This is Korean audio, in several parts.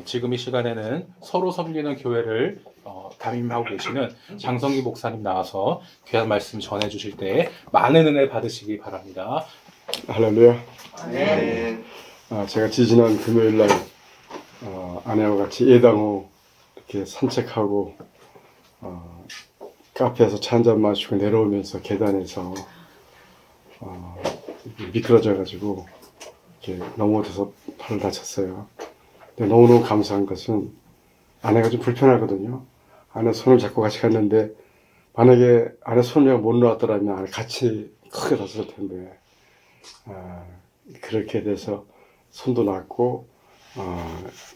지금 이 시간에는 서로 섬기는 교회를 담임하고 계시는 장성기 목사님 나와서 귀한 말씀 전해주실 때 많은 은혜 받으시기 바랍니다. 할렐루야. 네. 제가 지지난 금요일 날 아내와 같이 예당호 이렇게 산책하고 카페에서 차 한잔 마시고 내려오면서 계단에서 미끄러져 가지고 이렇게 넘어져서 발을 다쳤어요. 근데 너무너무 감사한 것은 아내가 좀 불편하거든요. 아내 손을 잡고 같이 갔는데 만약에 아내 손을 못 놓았더라면 같이 크게 다쳤을 텐데 그렇게 돼서 손도 났고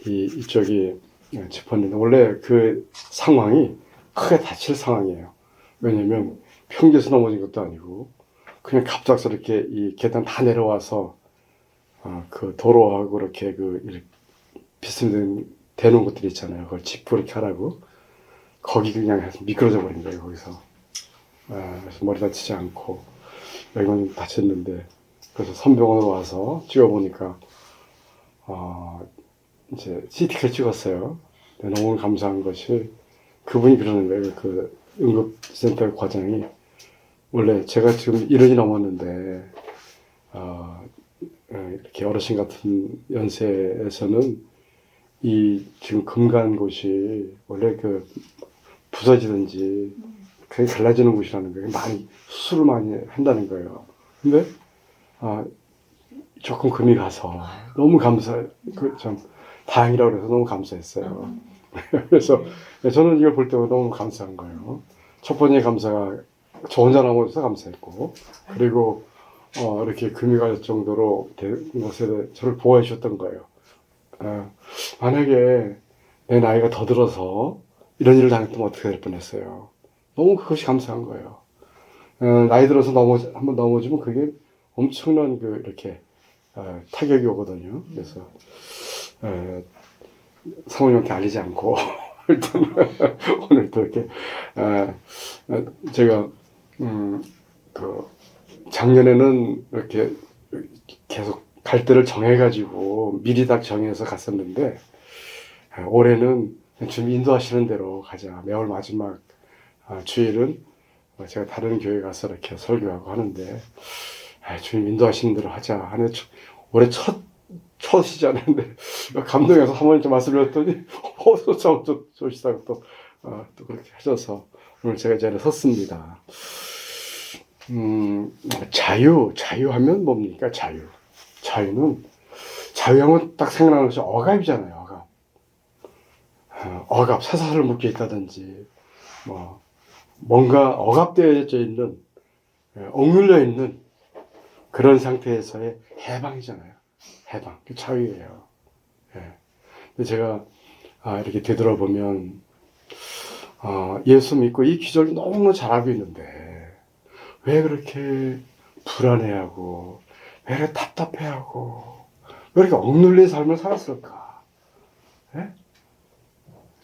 이쪽이 짚었는데 원래 그 상황이 크게 다칠 상황이에요. 왜냐면 평지에서 넘어진 것도 아니고 그냥 갑작스럽게 이 계단 다 내려와서 그 도로하고 이렇게 이렇게 비스듬히 대놓은 것들이 있잖아요. 그걸 짚고 이렇게 하라고 거기 그냥 해서 미끄러져 버린 거예요. 거기서 그래서 머리 다치지 않고 여기만 다쳤는데 그래서 선병원으로 와서 찍어보니까 이제 CT를 찍었어요. 너무 감사한 것이 그분이 그러는 거예요. 그 응급센터 과장이 원래 제가 지금 1년이 넘었는데 이렇게 어르신 같은 연세에서는 이 지금 금간 곳이 원래 부서지든지 그게 갈라지는 곳이라는 거예요. 많이 수술을 많이 한다는 거예요. 근데 조금 금이 가서 너무 참 다행이라고 해서 너무 감사했어요. 그래서 저는 이걸 볼 때마다 너무 감사한 거예요. 첫 번째 감사가 저 혼자 남아서 감사했고, 그리고 이렇게 금이 갈 정도로 된 것에 저를 보호해 주셨던 거예요. 만약에 내 나이가 더 들어서 이런 일을 당했다면 어떻게 될 뻔했어요. 너무 그것이 감사한 거예요. 나이 들어서 한번 넘어지면 그게 엄청난 이렇게 타격이 오거든요. 그래서 사모님한테 알리지 않고 일단 오늘도 이렇게 제가 작년에는 이렇게 계속 갈 때를 정해가지고 미리 딱 정해서 갔었는데 올해는 주님 인도하시는 대로 가자. 매월 마지막 주일은 제가 다른 교회 가서 이렇게 설교하고 하는데 주님 인도하시는 대로 하자 하는 올해 첫이잖아요. 근데 감동해서 사모님께 말씀드렸더니 좋으시다고 또 그렇게 하셔서 오늘 제가 이 자리에 섰습니다. 자유하면 뭡니까? 자유하면 딱 생각나는 것이 억압이잖아요. 억압, 쇠사슬을 묶여 있다든지 뭔가 억압되어 있는 억눌려 있는 그런 상태에서의 해방이잖아요. 해방, 자유예요. 근데 제가 이렇게 되돌아보면 예수 믿고 이 기절을 너무 잘 알고 있는데 왜 그렇게 불안해하고 왜 이렇게 답답해하고 왜 이렇게 억눌린 삶을 살았을까?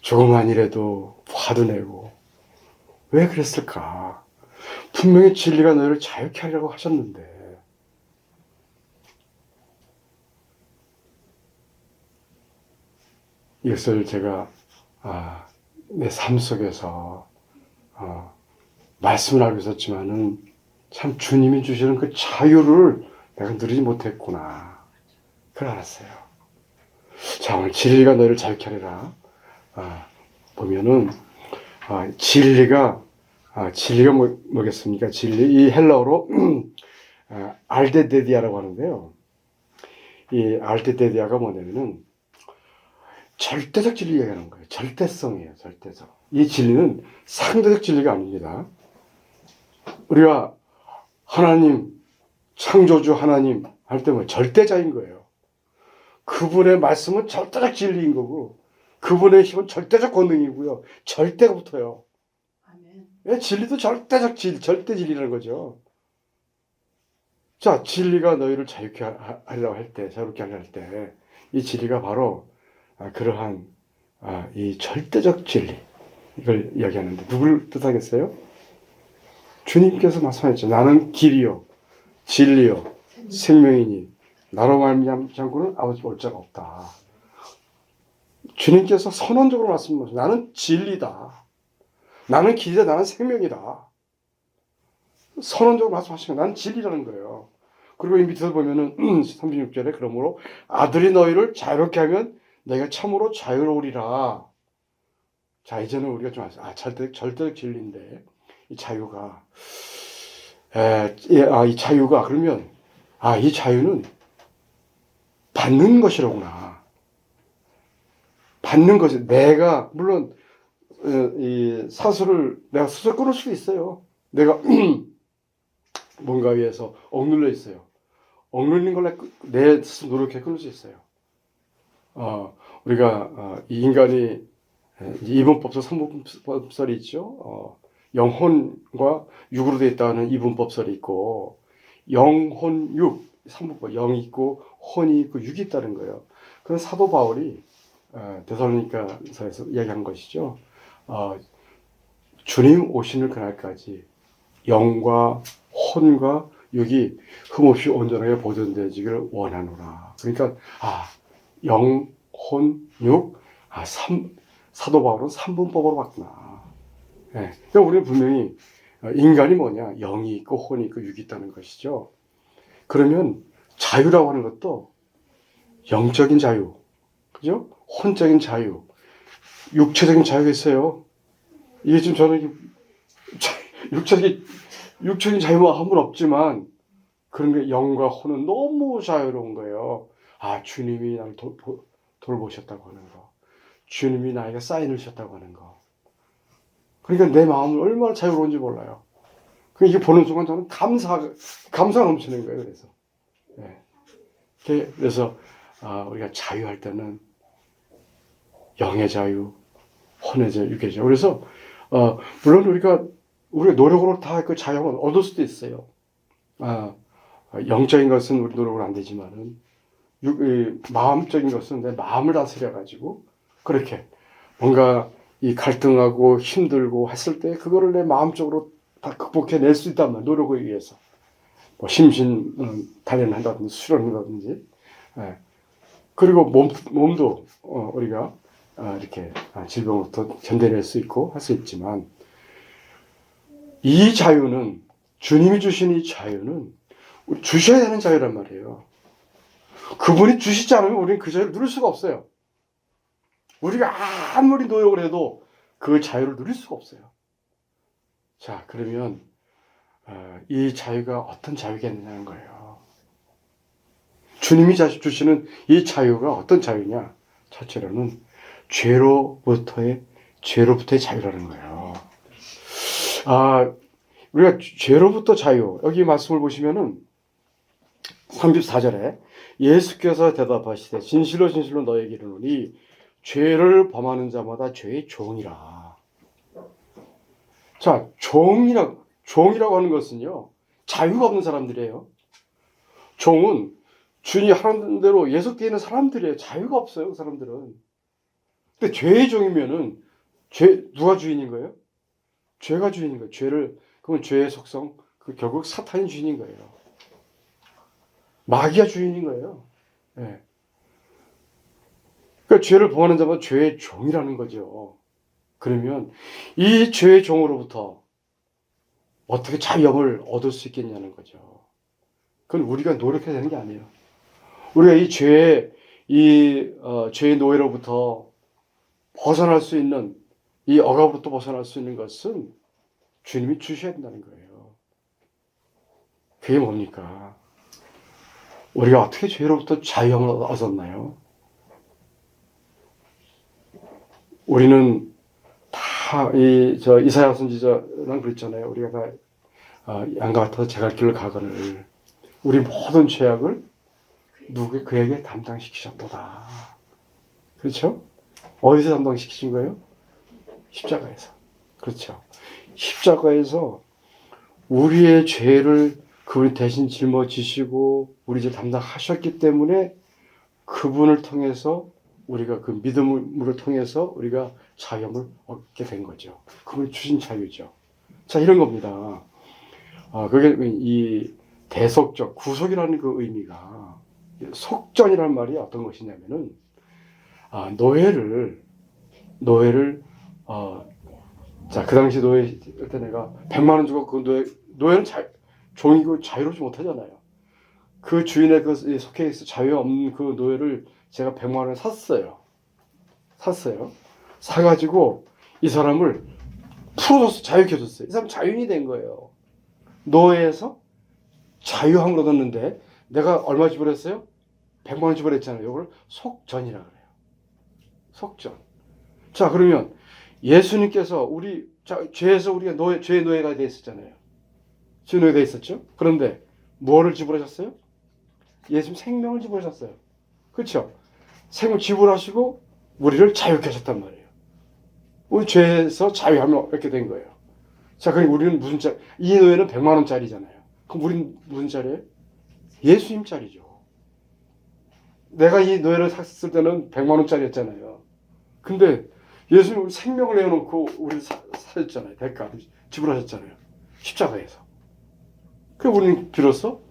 조그만 일에도 화도 내고 왜 그랬을까? 분명히 진리가 너희를 자유케 하려고 하셨는데 이것을 제가 내 삶 속에서 말씀을 하고 있었지만은 참 주님이 주시는 그 자유를 내가 누리지 못했구나. 그걸 알았어요. 자, 오늘 진리가 너희를 자유케 하리라. 보면은 진리가 뭐겠습니까? 이 헬라어로 알데데디아라고 하는데요. 이 알데데디아가 뭐냐면은 절대적 진리 얘기하는 거예요. 절대성이에요. 절대적. 이 진리는 상대적 진리가 아닙니다. 우리가 하나님, 창조주 하나님 할 때 절대자인 거예요. 그분의 말씀은 절대적 진리인 거고 그분의 힘은 절대적 권능이고요. 절대가 붙어요. 아멘. 진리도 절대 진리라는 거죠. 자, 진리가 너희를 자유케 하려고 할 때, 자유롭게 하려고 할 때 이 진리가 바로 그러한 이 절대적 진리 이걸 이야기하는데 누굴 뜻하겠어요? 주님께서 말씀하셨죠. 나는 길이요 진리요 생명이니 나로 말미암지 않고는 아버지 볼 자가 없다. 주님께서 선언적으로 말씀하셨어요. 나는 진리다. 나는 길이다. 나는 생명이다. 선언적으로 말씀하시면 나는 진리라는 거예요. 그리고 이 밑에서 보면은 36절에 그러므로 아들이 너희를 자유롭게 하면 내가 참으로 자유로우리라. 자, 이제는 우리가 좀 절대적 진리인데 이 자유가 이 자유가 그러면 이 자유는 받는 것이로구나. 받는 것이 내가 물론 이 사슬을 내가 스스로 끊을 수도 있어요. 내가 뭔가 위해서 억눌려 있어요. 억눌린 걸 내 스스로 노력해 끊을 수 있어요. 우리가 이 인간이 이분법설, 삼분법설이 있죠. 영혼과 육으로 되어 있다는 이분법설이 있고 영혼, 육, 삼분법, 영이 있고 혼이 있고 육이 있다는 거예요. 그건 사도 바울이 데살로니가서에서 이야기한 것이죠. 주님 오시는 그날까지 영과 혼과 육이 흠없이 온전하게 보존되어지기를 원하노라. 그러니까 영, 혼, 육, 사도 바울은 삼분법으로 봤구나. 그러니까 우리는 분명히 인간이 뭐냐? 영이 있고 혼이 있고 육이 있다는 것이죠. 그러면 자유라고 하는 것도 영적인 자유, 그죠? 혼적인 자유, 육체적인 자유가 있어요. 이게 지금 저는 육체적인 자유와 함은 없지만 그런데 영과 혼은 너무 자유로운 거예요. 주님이 나를 돌보셨다고 하는 거, 주님이 나에게 사인을 주셨다고 하는 거. 그러니까 내 마음은 얼마나 자유로운지 몰라요. 이게 보는 순간 저는 감사가 넘치는 거예요. 그래서 우리가 자유할 때는 영의 자유, 혼의 자유, 육의 자유. 그래서 물론 우리가 노력으로 다 그 자유를 얻을 수도 있어요. 영적인 것은 우리 노력으로 안 되지만은 마음적인 것은 내 마음을 다스려 가지고 그렇게 뭔가 이 갈등하고 힘들고 했을 때 그거를 내 마음적으로 다 극복해낼 수 있단 말이에요. 노력을 위해서 뭐 심신 단련한다든지 수련한다든지 그리고 몸도 우리가 이렇게 질병부터 견뎌낼 수 있고 할 수 있지만 이 자유는 주님이 주신 이 자유는 우리 주셔야 되는 자유란 말이에요. 그분이 주시지 않으면 우리는 그 자유를 누릴 수가 없어요. 우리가 아무리 노력을 해도 그 자유를 누릴 수가 없어요. 자, 그러면 이 자유가 어떤 자유겠느냐는 거예요. 주님이 주시는 이 자유가 어떤 자유냐? 첫째로는 죄로부터의 자유라는 거예요. 우리가 죄로부터 자유. 여기 말씀을 보시면은 34절에 예수께서 대답하시되 진실로 진실로 너에게 이르노니 죄를 범하는 자마다 죄의 종이라. 자, 종이라고 하는 것은요, 자유가 없는 사람들이에요. 종은 주인이 하는 대로 예속되어 있는 사람들이에요. 자유가 없어요, 그 사람들은. 근데 죄의 종이면은, 누가 주인인 거예요? 죄가 주인인 거예요. 그건 죄의 속성, 결국 사탄이 주인인 거예요. 마귀가 주인인 거예요. 그러니까 죄를 범하는 자마다 죄의 종이라는 거죠. 그러면 이 죄의 종으로부터 어떻게 자유함을 얻을 수 있겠냐는 거죠. 그건 우리가 노력해야 되는 게 아니에요. 우리가 이 죄의 노예로부터 벗어날 수 있는, 이 억압으로부터 벗어날 수 있는 것은 주님이 주셔야 된다는 거예요. 그게 뭡니까? 우리가 어떻게 죄로부터 자유함을 얻었나요? 우리는 다 이사야 선지자는 그랬잖아요. 우리가 다 양과 같아서 제갈 길을 가거늘 우리 모든 죄악을 그에게 담당시키셨도다. 그렇죠? 어디서 담당시키신 거예요? 십자가에서. 그렇죠. 십자가에서 우리의 죄를 그분이 대신 짊어지시고 우리 죄 담당하셨기 때문에 그분을 통해서 우리가 그 믿음을 통해서 우리가 자유함을 얻게 된 거죠. 그분이 주신 자유죠. 자, 이런 겁니다. 그게 이 대속적 구속이라는 그 의미가 속전이라는 말이 어떤 것이냐면은 노예를 자, 그 당시 노예 때 내가 100만 원 주고 그 노예는 종이고 자유롭지 못하잖아요. 그 주인의 그 속해 있어 자유 없는 그 노예를 제가 100만 원에 샀어요. 사가지고 이 사람을 풀어줬어. 자유케 해줬어요. 이 사람 자유인이 된 거예요. 노예에서 자유함을 얻었는데 내가 얼마 지불했어요? 100만 원 지불했잖아요. 이걸 속전이라 그래요. 속전. 자, 그러면 예수님께서 죄에서 우리가 죄의 노예가 돼 있었잖아요. 죄의 노예가 돼 있었죠? 그런데 뭐를 지불하셨어요? 예수님 생명을 지불하셨어요. 그렇죠? 생명 지불하시고 우리를 자유케 하셨단 말이에요. 우리 죄에서 자유하면 이렇게 된 거예요. 자, 그럼 우리는 무슨 짤? 이 노예는 100만 원짜리잖아요. 그럼 우리는 무슨 짤이에요? 예수님 짤이죠. 내가 이 노예를 샀을 때는 100만 원짜리였잖아요. 근데 예수님 우리 생명을 내어놓고 우리를 사셨잖아요. 대가를 지불하셨잖아요. 십자가에서. 그래서 우리는 비로소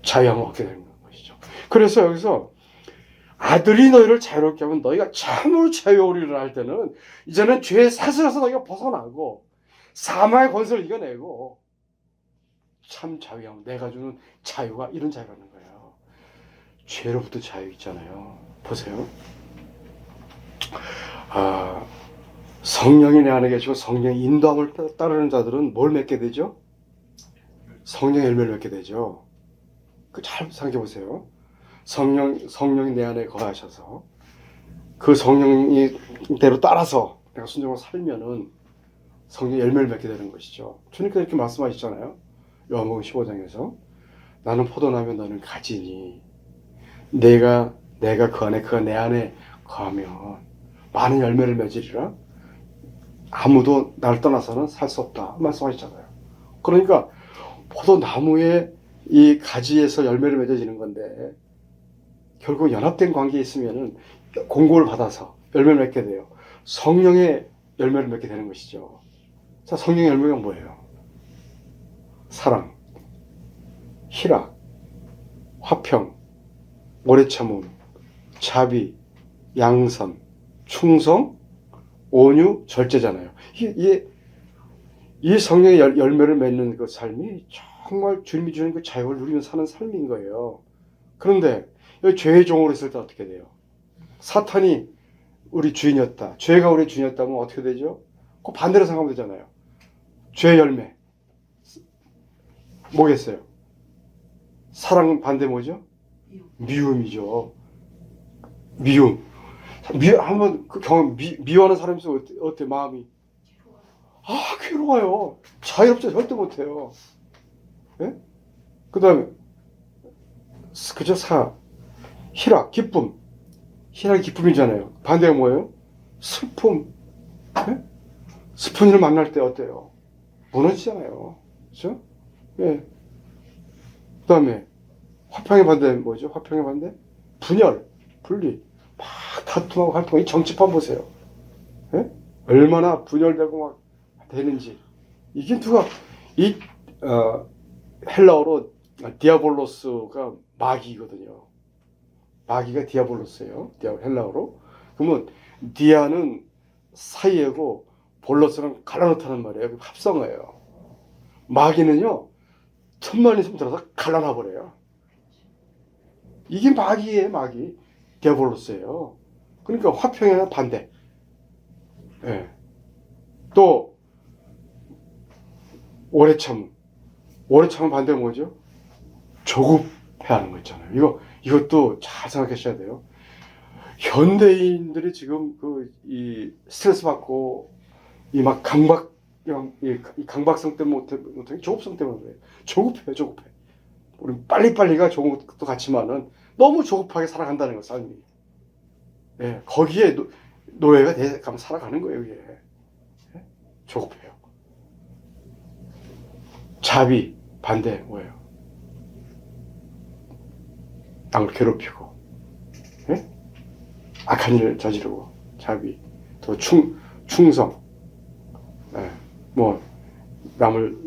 자유함을 얻게 되는 것이죠. 그래서 여기서 아들이 너희를 자유롭게 하면 너희가 참으로 자유로우리라 할 때는 이제는 죄의 사슬에서 너희가 벗어나고 사망의 권세를 이겨내고 참 자유함, 내가 주는 자유가 이런 자유라는 거예요. 죄로부터 자유 있잖아요. 보세요. 성령이 내 안에 계시고 성령의 인도함을 따르는 자들은 뭘 맺게 되죠? 성령의 열매를 맺게 되죠. 그 잘 생각해 보세요. 성령이 내 안에 거하셔서 그 성령이 대로 따라서 내가 순종하고 살면은 성령의 열매를 맺게 되는 것이죠. 주님께서 이렇게 말씀하시잖아요. 요한복음 15장에서 나는 포도나무 너는 가지니 내가 그 안에 그가 내 안에 거하면 많은 열매를 맺으리라. 아무도 나를 떠나서는 살 수 없다 말씀하셨잖아요. 그러니까 포도나무의 이 가지에서 열매를 맺어지는 건데 결국 연합된 관계에 있으면은 공고를 받아서 열매를 맺게 돼요. 성령의 열매를 맺게 되는 것이죠. 자, 성령의 열매가 뭐예요? 사랑, 희락, 화평, 오래 참음, 자비, 양선, 충성, 온유, 절제잖아요. 이 성령의 열매를 맺는 그 삶이 정말 주님이 주는 그 자유를 누리며 사는 삶인 거예요. 그런데 죄의 종으로 있을 때 어떻게 돼요? 사탄이 우리 주인이었다. 죄가 우리 주인이었다면 어떻게 되죠? 그 반대로 생각하면 되잖아요. 죄의 열매. 뭐겠어요? 사랑 반대 뭐죠? 미움이죠. 미움. 한번 그 경험, 미워하는 사람이 있으면 어때? 마음이? 괴로워요. 자유롭지 절대 못해요. 예? 그 다음에, 그죠? 희락, 기쁨. 희락이 기쁨이잖아요. 반대가 뭐예요? 슬픔. 예? 슬픈 일을 만날 때 어때요? 무너지잖아요. 그죠? 예. 그 다음에, 화평의 반대 뭐죠? 화평의 반대? 분열, 분리. 막 다툼하고 활동하고, 이 정치판 보세요. 예? 얼마나 분열되고 막 되는지. 이게 헬라어로 디아볼로스가 마귀거든요. 마귀가 디아볼로스예요. 헬라어로. 그러면 디아는 사이에고 볼로스는 갈라놓다는 말이에요. 합성어예요. 마귀는요. 틈만 있으면 들어서 갈라놔 버려요. 이게 마귀예요. 마귀. 디아볼로스예요. 그러니까 화평에는 반대. 예. 또 오래 참음. 오래 참음 반대가 뭐죠? 조급해하는 거 있잖아요. 이것도 잘 생각하셔야 돼요. 현대인들이 지금 이 스트레스 받고 이 막 강박성 때문에 못해 조급성 때문에 그래요. 조급해. 우리 빨리빨리가 좋은 것도 같지만은 너무 조급하게 살아간다는 거 삶이. 예, 거기에 노예가 돼가면 살아가는 거예요. 이게 조급해요. 자비 반대 뭐예요? 남을 괴롭히고, 예? 악한 일을 저지르고, 자비, 또 충성, 예? 남을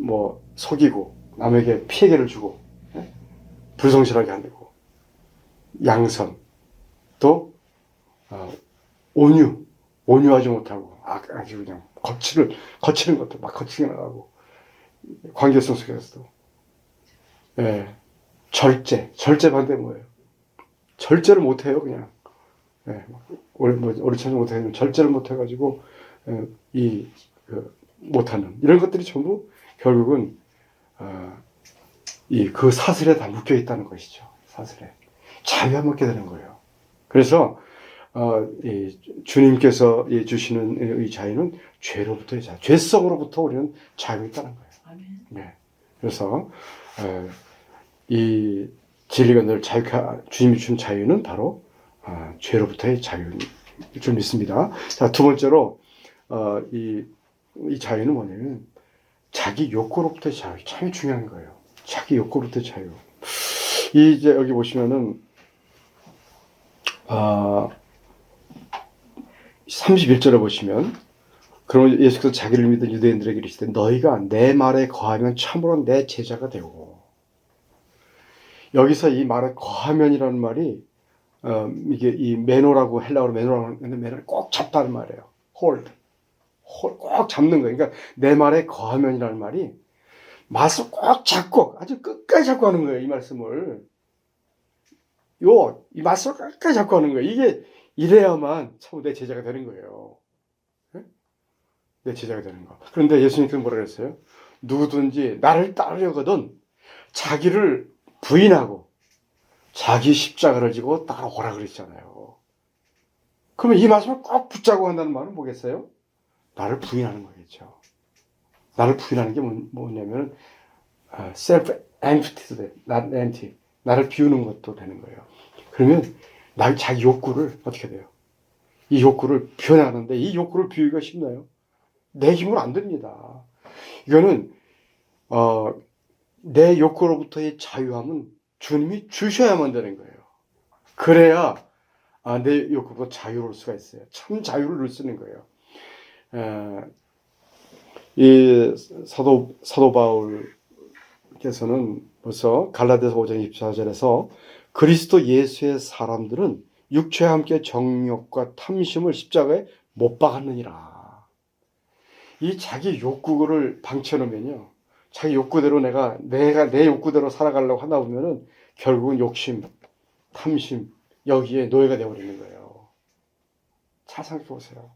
속이고, 남에게 피해를 주고, 예? 불성실하게 하고, 양선, 또 온유하지 못하고 아주 그냥 거치는 것도 막 거치게 나가고 관계성 속에서도 예, 절제 반대 뭐예요? 절제를 못해요 그냥 예, 옳지 못하면 절제를 못해가지고 못하는 이런 것들이 전부 결국은 그 사슬에 다 묶여 있다는 것이죠. 사슬에 자유함 얻게 되는 거예요. 그래서 주님께서 주시는 이 자유는 죄로부터의 자유, 죄성으로부터 우리는 자유가 있다는 거예요. 아멘. 네. 그래서 이 진리가 늘 주님이 준 자유는 바로 죄로부터의 자유인 줄 믿습니다. 자, 두 번째로 이 자유는 뭐냐면 자기 욕구로부터의 자유, 참 중요한 거예요. 자기 욕구로부터의 자유. 이제 여기 보시면은 31절에 보시면 그러면 예수께서 자기를 믿은 유대인들에게 이르시되 너희가 내 말에 거하면 참으로 내 제자가 되고 여기서 이 말에 거하면이라는 말이 이게 이 매노라고 헬라어로 매노라고 하는데 매노를 꼭 잡다는 말이에요. hold 꼭 잡는 거예요. 그러니까 내 말에 거하면이라는 말이 맛을 꼭 잡고 아주 끝까지 잡고 하는 거예요. 이 말씀을 이 맛을 끝까지 잡고 하는 거예요. 이게 이래야만 참 내 제자가 되는 거예요. 네? 내 제자가 되는 거. 그런데 예수님께서 뭐라 그랬어요? 누구든지 나를 따르려거든 자기를 부인하고 자기 십자가를 지고 따라오라 그랬잖아요. 그러면 이 말씀을 꼭 붙잡고 한다는 말은 뭐겠어요? 나를 부인하는 거겠죠. 나를 부인하는 게 뭐냐면 self-empty, not empty. 나를 비우는 것도 되는 거예요. 그러면 자기 욕구를 어떻게 돼요? 이 욕구를 비워나가는데 이 욕구를 비우기가 쉽나요? 내 힘으로 안 됩니다. 이거는 내 욕구로부터의 자유함은 주님이 주셔야만 되는 거예요. 그래야 내 욕구가 자유로울 수가 있어요. 참 자유를 누릴 수 있는 거예요. 이 사도 바울께서는 벌써 갈라디아서 5장 24절에서 그리스도 예수의 사람들은 육체와 함께 정욕과 탐심을 십자가에 못 박았느니라. 이 자기 욕구를 방치해놓으면요, 자기 욕구대로 내가 내 욕구대로 살아가려고 하다 보면은 결국은 욕심, 탐심 여기에 노예가 되어버리는 거예요. 잘 생각해 보세요.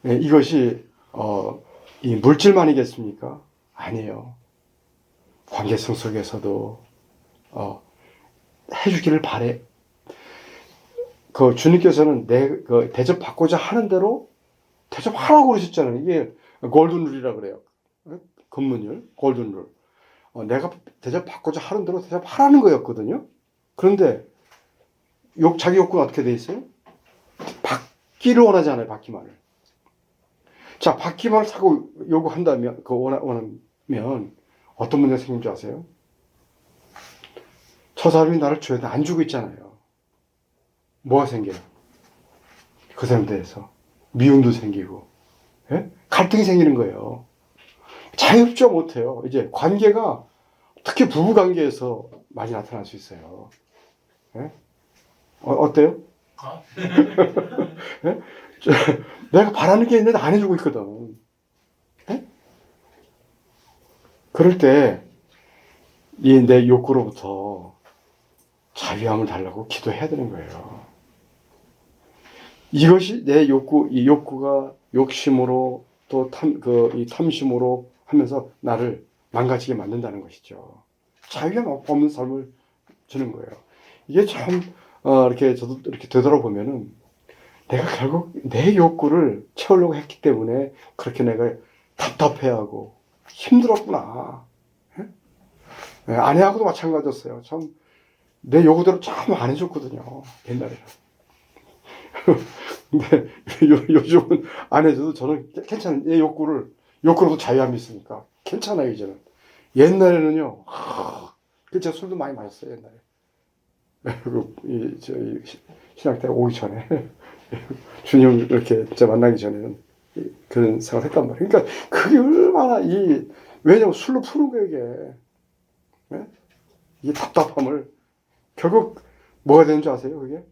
네, 이것이 이 물질만이겠습니까? 아니에요. 관계성 속에서도 해주기를 바래. 그 주님께서는 대접받고자 하는 대로 대접하라고 그러셨잖아요. 이게 골든룰이라 그래요. 금문율, 골든룰. 내가 대접받고자 하는 대로 대접하라는 거였거든요. 그런데 자기 욕구는 어떻게 돼 있어요? 받기를 원하잖아요. 받기만을. 자, 받기만을 자꾸 요구한다면, 원하면 어떤 문제가 생긴 줄 아세요? 저 사람이 나를 줘야 안 주고 있잖아요. 뭐가 생겨요? 그 사람에 대해서 미움도 생기고, 예? 갈등이 생기는 거예요. 자유롭지 못해요. 이제 관계가 특히 부부 관계에서 많이 나타날 수 있어요. 예? 어때요? 예? 내가 바라는 게 있는데 안 해주고 있거든. 예? 그럴 때 이 내 욕구로부터 자유함을 달라고 기도해야 되는 거예요. 이것이 내 욕구, 이 욕구가 욕심으로 또 이 탐심으로 하면서 나를 망가지게 만든다는 것이죠. 자유감 없는 삶을 주는 거예요. 이게 참 이렇게 저도 이렇게 되돌아보면은 내가 결국 내 욕구를 채우려고 했기 때문에 그렇게 내가 답답해하고 힘들었구나. 예? 아내하고도 마찬가지였어요. 참 내 요구대로 참 안 해줬거든요. 옛날에는. 근데 요즘은 안 해줘도 저는 괜찮아요. 내 욕구로도 자유함이 있으니까 괜찮아요. 이제는. 옛날에는요. 제가 술도 많이 마셨어요. 옛날에. 저희 신학대 오기 전에 주님 이렇게 진짜 만나기 전에는 그런 생각을 했단 말이에요. 그러니까 그게 얼마나 왜냐면 술로 푸는 거예요, 이게. 네? 이 답답함을 결국 뭐가 되는 줄 아세요, 그게?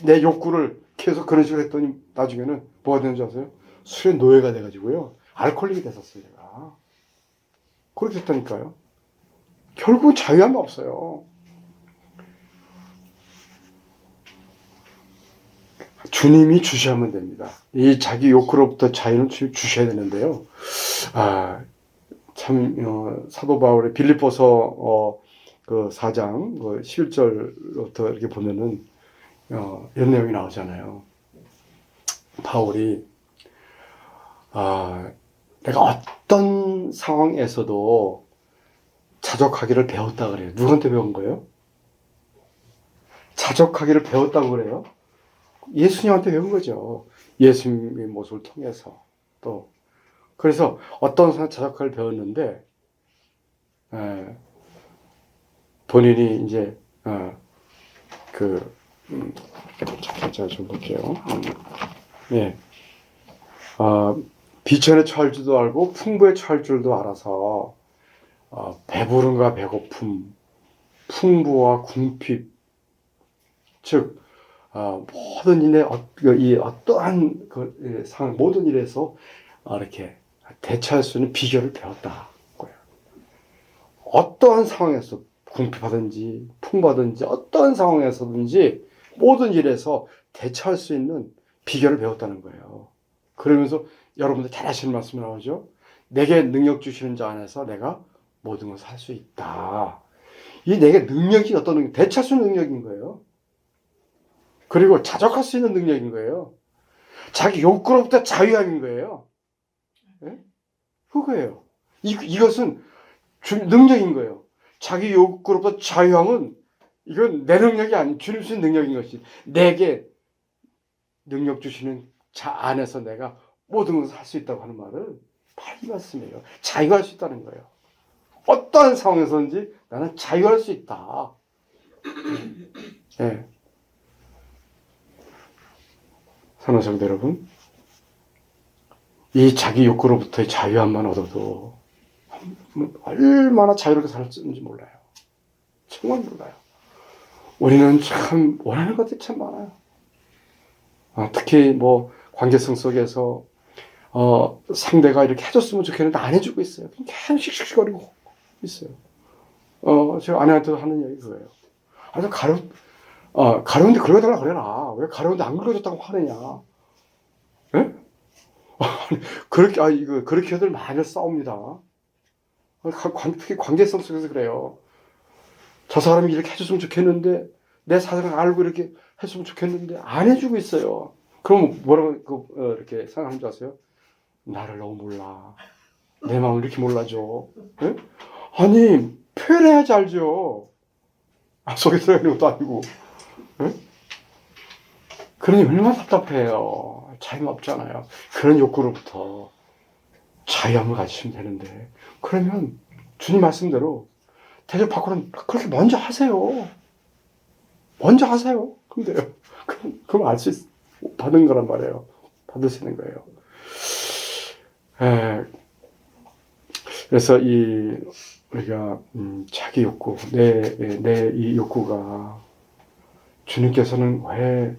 내 욕구를 계속 그런 식으로 했더니 나중에는 뭐가 되는지 아세요? 술의 노예가 돼가지고요. 알코올릭이 됐었어요, 제가. 그렇게 됐다니까요. 결국은 자유함이 없어요. 주님이 주시하면 됩니다. 이 자기 욕구로부터 자유는 주셔야 되는데요. 사도 바울의 빌립보서 그 4장 그 11절부터 이렇게 보면은 이런 내용이 나오잖아요. 바울이 내가 어떤 상황에서도 자족하기를 배웠다 그래요. 누구한테 배운 거예요? 자족하기를 배웠다고 그래요? 예수님한테 배운 거죠. 예수님의 모습을 통해서 또 그래서 어떤 자족하기를 배웠는데 본인이 이제 제가 좀 볼게요. 네. 비천에 처할 줄도 알고 풍부에 처할 줄도 알아서 배부름과 배고픔, 풍부와 궁핍, 즉 모든 일에 이 어떠한 그 상황, 모든 일에서 이렇게 대처할 수 있는 비결을 배웠다. 어떠한 상황에서 궁핍하든지 풍부하든지 어떠한 상황에서든지 모든 일에서 대처할 수 있는 비결을 배웠다는 거예요. 그러면서 여러분들 잘 아시는 말씀이 나오죠. 내게 능력 주시는 자 안에서 내가 모든 것을 할 수 있다. 이 내게 능력이 어떤 능력? 대처할 수 있는 능력인 거예요. 그리고 자족할 수 있는 능력인 거예요. 자기 욕구로부터 자유함인 거예요. 네? 그거예요. 이것은 능력인 거예요. 자기 욕구로부터 자유함은 이건 내 능력이 아닌 주님 주신 능력인 것이 내게 능력 주시는 자 안에서 내가 모든 것을 할 수 있다고 하는 말은 바로 이 말씀이에요. 자유할 수 있다는 거예요. 어떠한 상황에서든지 나는 자유할 수 있다. 네. 사랑하는 성도 여러분, 이 자기 욕구로부터의 자유함만 얻어도 얼마나 자유롭게 살았는지 몰라요. 정말 몰라요. 우리는 참 원하는 것들이 참 많아요. 특히 뭐 관계성 속에서 상대가 이렇게 해줬으면 좋겠는데 안 해주고 있어요. 계속 씩씩거리고 있어요. 제가 아내한테도 하는 얘기 그거예요. 아주 가려운데 긁어달라 그래라. 왜 가려운데 안 긁어줬다고 화내냐. 예? 그렇게 들 많이 싸웁니다. 특히 관계성 속에서 그래요. 저 사람이 이렇게 해줬으면 좋겠는데, 내 사정을 알고 이렇게 했으면 좋겠는데, 안 해주고 있어요. 그럼 뭐라고, 이렇게 생각하는 줄 아세요? 나를 너무 몰라. 내 마음을 이렇게 몰라줘. 예? 아니, 표현해야지 알죠. 속에 들어있는 것도 아니고. 예? 그러니 얼마나 답답해요. 자유가 없잖아요. 그런 욕구로부터 자유함을 가지시면 되는데, 그러면 주님 말씀대로 대접 받고는 그렇게 먼저 하세요. 먼저 하세요. 그럼 돼요. 그럼 알 수 받은 거란 말이에요. 받을 수 있는 거예요. 그래서 우리가 자기 욕구, 내 이 욕구가 주님께서는 왜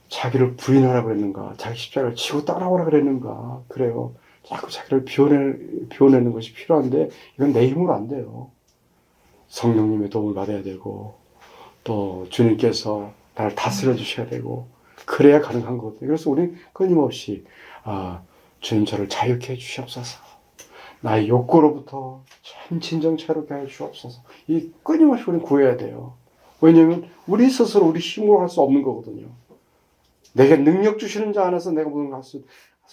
자기를 부인하라 그랬는가? 자기 십자가를 지고 따라오라 그랬는가? 그래요. 자꾸 자기를 비워내는 것이 필요한데 이건 내 힘으로 안 돼요. 성령님의 도움을 받아야 되고 또 주님께서 나를 다스려 주셔야 되고 그래야 가능한 거거든요. 그래서 우리는 끊임없이 주님 저를 자유케 해 주시옵소서. 나의 욕구로부터 참 진정 자유롭게 해 주옵소서. 이 끊임없이 우리는 구해야 돼요. 왜냐하면 우리 스스로 우리 힘으로 할 수 없는 거거든요. 내게 능력 주시는 자 안에서 내가 모든 걸 할 수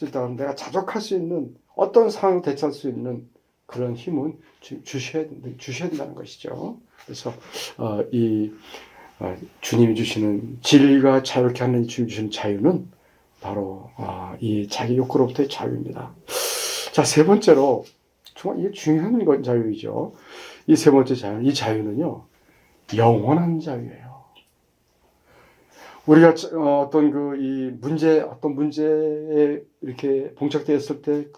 있다면 내가 자족할 수 있는 어떤 상황을 대처할 수 있는 그런 힘은 주셔야 된다는 것이죠. 그래서 주님이 주시는 진리가 자유롭게 하는 주님이 주시는 자유는 바로 이 자기 욕구로부터의 자유입니다. 자, 세 번째로 정말 이게 중요한 자유이죠. 이 세 번째 자유, 이 자유는요 영원한 자유예요. 우리가 어떤 문제에 이렇게 봉착되었을 때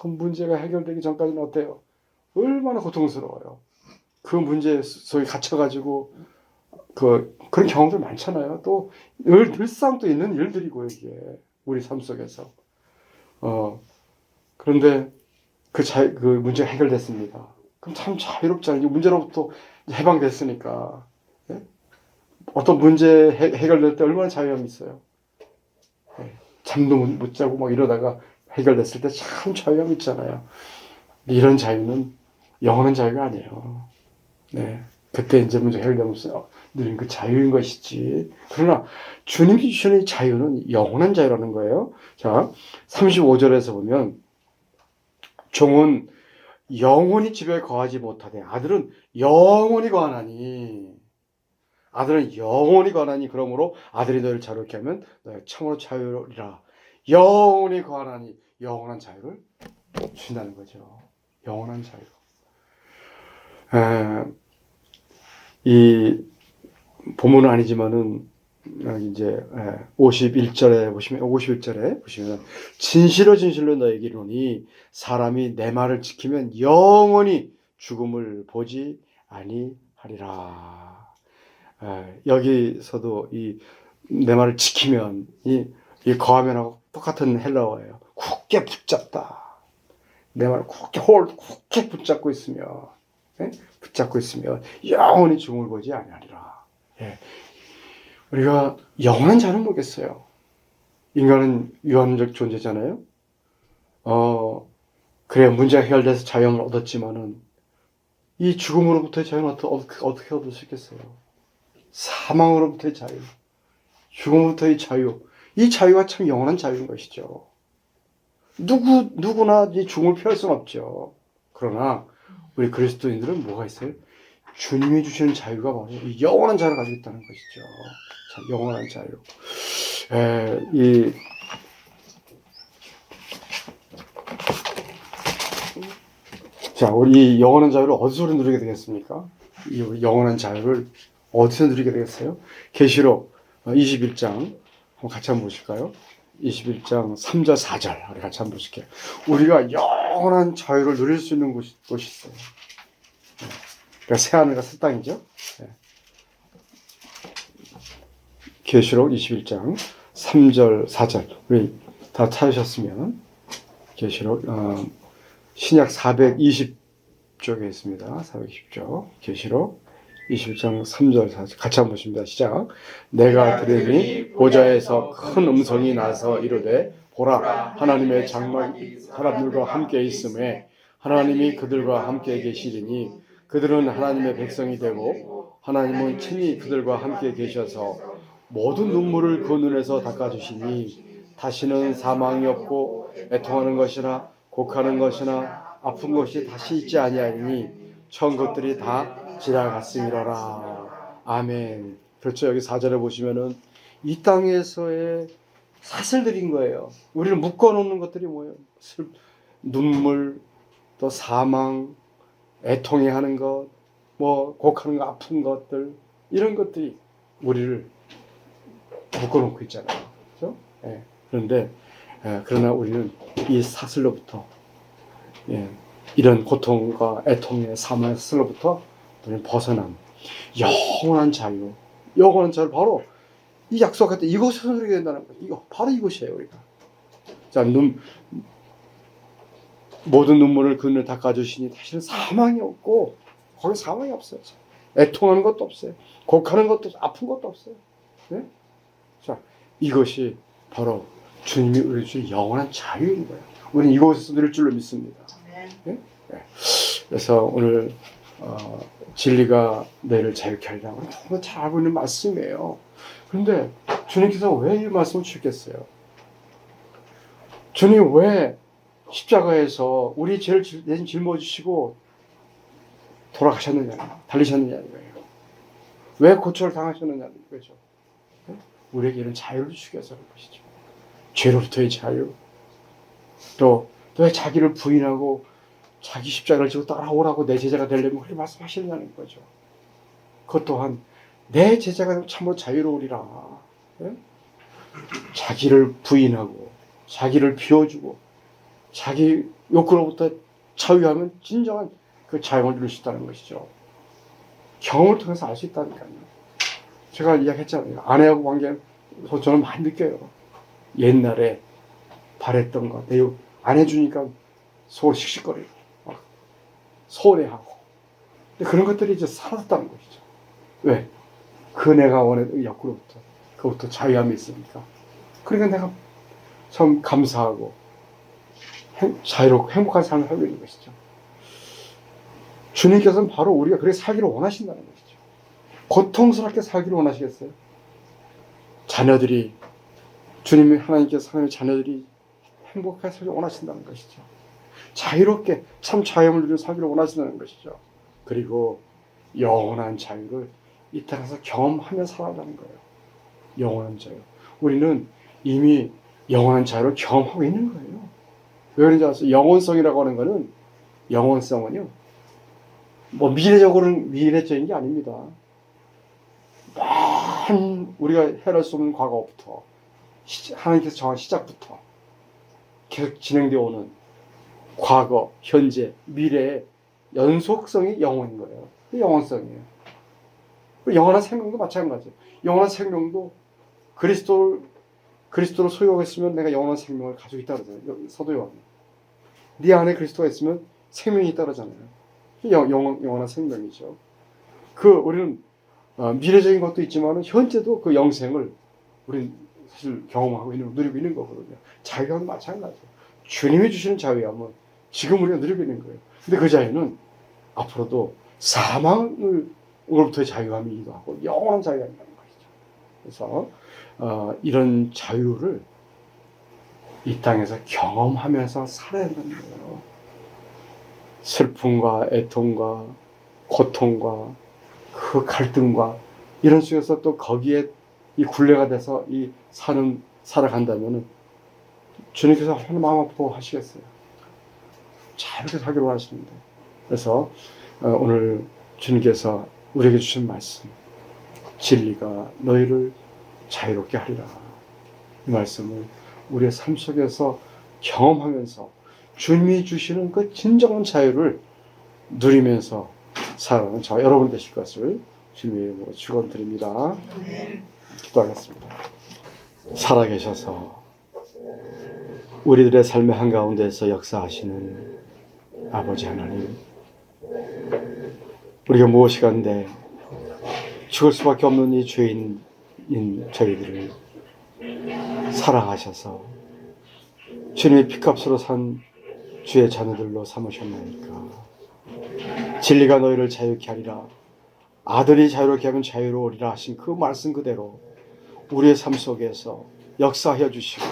큰 문제가 해결되기 전까지는 어때요? 얼마나 고통스러워요. 그 문제 속에 갇혀가지고 그런 경험들 많잖아요. 또 늘상 또 있는 일들이고 이게 우리 삶 속에서. 그런데 그 문제가 해결됐습니다. 그럼 참 자유롭잖아요. 이 문제로부터 해방됐으니까. 예? 어떤 문제 해결될 때 얼마나 자유함이 있어요. 예. 잠도 못 자고 막 이러다가 해결됐을 때 참 자유함 있잖아요. 이런 자유는 영원한 자유가 아니에요. 네. 그때 이제 문제 해결되면서 누린 그 자유인 것이지. 그러나 주님이 주시는 자유는 영원한 자유라는 거예요. 자, 35절에서 보면 종은 영원히 집에 거하지 못하되 아들은 영원히 거하나니. 아들은 영원히 거하나니 그러므로 아들이 너희를 자유롭게 하면 너희가 참으로 자유로리라. 영원히 거하나니 영원한 자유를 준다는 거죠. 영원한 자유. 이 본문은 아니지만은 이제 51절에 보시면 진실로 진실로 너에게 이르노니 사람이 내 말을 지키면 영원히 죽음을 보지 아니하리라. 여기서도 이 내 말을 지키면 이 거하면하고 똑같은 헬라어예요. 굳게 붙잡다. 내 말을 굳게 붙잡고 있으면 붙잡고 있으면 영원히 죽음을 보지 아니하리라. 예. 우리가 영원한 자는 뭐겠어요? 인간은 유한적 존재잖아요. 그래 문제가 해결돼서 자유를 얻었지만은 이 죽음으로부터의 자유는 어떻게 얻을 수 있겠어요? 사망으로부터의 자유, 죽음으로부터의 자유, 이 자유가 참 영원한 자유인 것이죠. 누구나 이 죽음을 피할 수는 없죠. 그러나 우리 그리스도인들은 뭐가 있어요? 주님이 주시는 자유가 바로 이 영원한 자유를 가지고 있다는 것이죠. 자, 영원한 자유. 자, 우리 이 영원한 자유를 어디서 누리게 되겠습니까? 이 우리 영원한 자유를 어디서 누리게 되겠어요? 계시록 21장 한번 같이 한번 보실까요? 21장 3절 4절 우리 같이 한번 보실게요. 우리가 영원한 자유를 누릴 수 있는 곳이 있어요. 그러니까 새하늘과 새 땅이죠. 계시록 21장 3절 4절 우리 다 찾으셨으면 계시록 신약 420쪽에 있습니다. 420쪽 계시록 21장 3절 4절 같이 한번 보십니다. 시작. 내가 들으니 보좌에서 큰 음성이 나서 이르되 보라 하나님의 장막이 사람들과 함께 있음에 하나님이 그들과 함께 계시리니 그들은 하나님의 백성이 되고 하나님은 친히 그들과 함께 계셔서 모든 눈물을 그 눈에서 닦아주시니 다시는 사망이 없고 애통하는 것이나 곡하는 것이나 아픈 것이 다시 있지 아니하니 처음 것들이 다 지나갔음이로라. 아멘. 그렇죠. 여기 4절에 보시면은 이 땅에서의 사슬들인 거예요. 우리를 묶어놓는 것들이 뭐예요? 눈물, 또 사망, 애통해하는 것, 뭐 곡하는 거, 아픈 것들 이런 것들이 우리를 묶어놓고 있잖아요. 그렇죠? 그런데 그러나 우리는 이 사슬로부터 이런 고통과 애통의 사망의 사슬로부터 우리는 벗어난 영원한 자유, 영원한 자유 바로 이 약속할 때 이곳에서 누리게 된다는 거예요. 이거 바로 이곳이에요, 우리가. 자, 모든 눈물을 그 눈에 닦아주시니 다시는 사망이 없고 거기 사망이 없어요. 애통하는 것도 없어요. 곡하는 것도 아픈 것도 없어요. 네? 자, 이것이 바로 주님이 우리 주신 영원한 자유인 거예요. 우리는 이곳에서 누릴 줄로 믿습니다. 네? 네. 그래서 오늘 진리가 너희를 자유케 하리라. 정말 잘 알고 있는 말씀이에요. 그런데 주님께서 왜 이 말씀을 주셨겠어요? 주님 왜 십자가에서 우리 죄를 대신 짊어지시고 돌아가셨느냐, 달리셨느냐는 거예요. 왜 고초를 당하셨느냐는 거죠. 우리에게 이런 자유를 주시기 위해서는 것이죠. 죄로부터의 자유, 또 왜 자기를 부인하고 자기 십자가를 지고 따라오라고 내 제자가 되려면 그렇게 말씀하시느냐는 거죠. 그것 또한 내 제자가 참으로 자유로우리라. 네? 자기를 부인하고 자기를 비워주고 자기 욕구로부터 자유하면 진정한 그 자유를 누릴 수 있다는 것이죠. 경험을 통해서 알 수 있다니까요. 제가 이야기했잖아요. 아내하고 관계는 저는 많이 느껴요. 옛날에 바랬던 거 내가 안 해주니까 속 씩씩거리고 막 서운해하고. 근데 그런 것들이 이제 사라졌다는 것이죠. 왜? 그 내가 원했던 옆으로부터 그것부터 자유함이 있으니까. 그러니까 내가 참 감사하고 자유롭고 행복한 삶을 살고 있는 것이죠. 주님께서는 바로 우리가 그렇게 살기를 원하신다는 것이죠. 고통스럽게 살기를 원하시겠어요? 자녀들이 주님의 하나님께서 하나님의 자녀들이 행복하게 살기를 원하신다는 것이죠. 자유롭게 참 자유함을 누리며 살기를 원하신다는 것이죠. 그리고 영원한 자유를 이 땅에서 경험하며 살아가는 거예요. 영원한 자유. 우리는 이미 영원한 자유를 경험하고 있는 거예요. 왜 그런지 아세요? 영원성이라고 하는 거는, 영원성은요, 뭐 미래적인 게 아닙니다. 먼 우리가 헤아릴 수 없는 과거부터 하나님께서 정한 시작부터 계속 진행되어 오는 과거, 현재, 미래의 연속성이 영원인 거예요. 영원성이에요. 영원한 생명도 마찬가지예요. 영원한 생명도 그리스도를 소유하고 있으면 내가 영원한 생명을 가지고 있다고 그러잖아요. 사도 요한은. 네 안에 그리스도가 있으면 생명이 있다고 그러잖아요. 영원한 생명이죠. 우리는 미래적인 것도 있지만 현재도 그 영생을 우리는 사실 경험하고 누리고 있는 거거든요. 자유함도 마찬가지예요. 주님이 주시는 자유함은 지금 우리가 누리고 있는 거예요. 근데 그 자유는 앞으로도 사망으로부터의 자유함이기도 하고 영원한 자유함이라는 것이죠. 그래서 이런 자유를 이 땅에서 경험하면서 살아야 된다는 거예요. 슬픔과 애통과 고통과 그 갈등과 이런 속에서 또 거기에 이 굴레가 돼서 살아간다면 주님께서 얼마나 마음 아프고 하시겠어요. 자유롭게 살기로 원하시는데. 그래서 오늘 주님께서 우리에게 주신 말씀, 진리가 너희를 자유롭게 하리라. 이 말씀을 우리의 삶 속에서 경험하면서 주님이 주시는 그 진정한 자유를 누리면서 살아가는 저 여러분 되실 것을 주님의 이름으로 축원드립니다. 기도하겠습니다. 살아계셔서 우리들의 삶의 한가운데서 역사하시는 아버지 하나님, 우리가 무엇이간데 죽을 수밖에 없는 이 죄인인 저희들을 사랑하셔서 주님의 피값으로 산 주의 자녀들로 삼으셨나이까. 진리가 너희를 자유케 하리라. 아들이 자유롭게 하면 자유로우리라 하신 그 말씀 그대로 우리의 삶 속에서 역사하여 주시고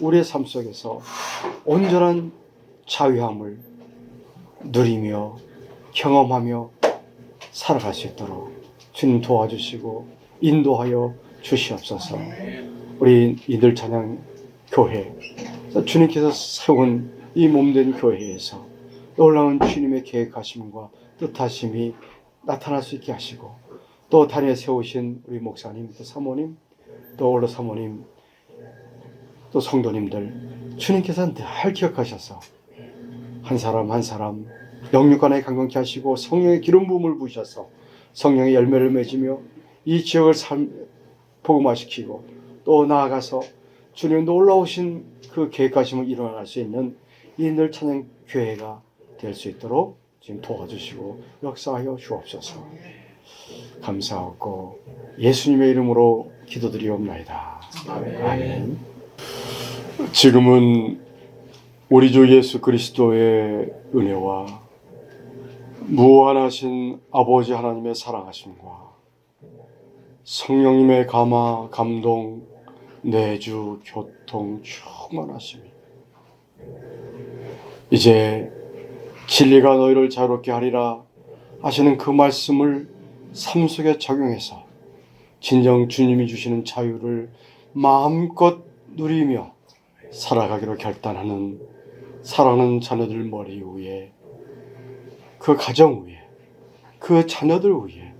우리의 삶 속에서 온전한 자유함을 누리며 경험하며 살아갈 수 있도록 주님 도와주시고 인도하여 주시옵소서. 우리 이들 찬양 교회, 주님께서 세운 이 몸된 교회에서 놀라운 주님의 계획하심과 뜻하심이 나타날 수 있게 하시고, 또 단위에 세우신 우리 목사님, 또 사모님, 또 올로 사모님, 또 성도님들 주님께서 늘 기억하셔서 한 사람 한 사람 영육간에 강건케 하시고 성령의 기름 부음을 부으셔서 성령의 열매를 맺으며 이 지역을 복음화시키고 또 나아가서 주님 놀라우신 그 계획하심을 일어날 수 있는 이 늘 찬양 교회가 될 수 있도록 지금 도와주시고 역사하여 주옵소서. 감사하고 예수님의 이름으로 기도드리옵나이다. 아멘. 지금은 우리 주 예수 그리스도의 은혜와 무한하신 아버지 하나님의 사랑하심과 성령님의 감화, 감동, 내주, 교통, 충만하심이 이제 진리가 너희를 자유롭게 하리라 하시는 그 말씀을 삶 속에 적용해서 진정 주님이 주시는 자유를 마음껏 누리며 살아가기로 결단하는 사랑하는 자녀들 머리 위에, 그 가정 위에, 그 자녀들 위에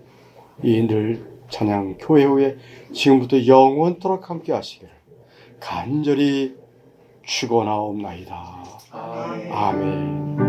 이 늘 찬양 교회 위에 지금부터 영원토록 함께 하시기를 간절히 축원하옵나이다. 아멘.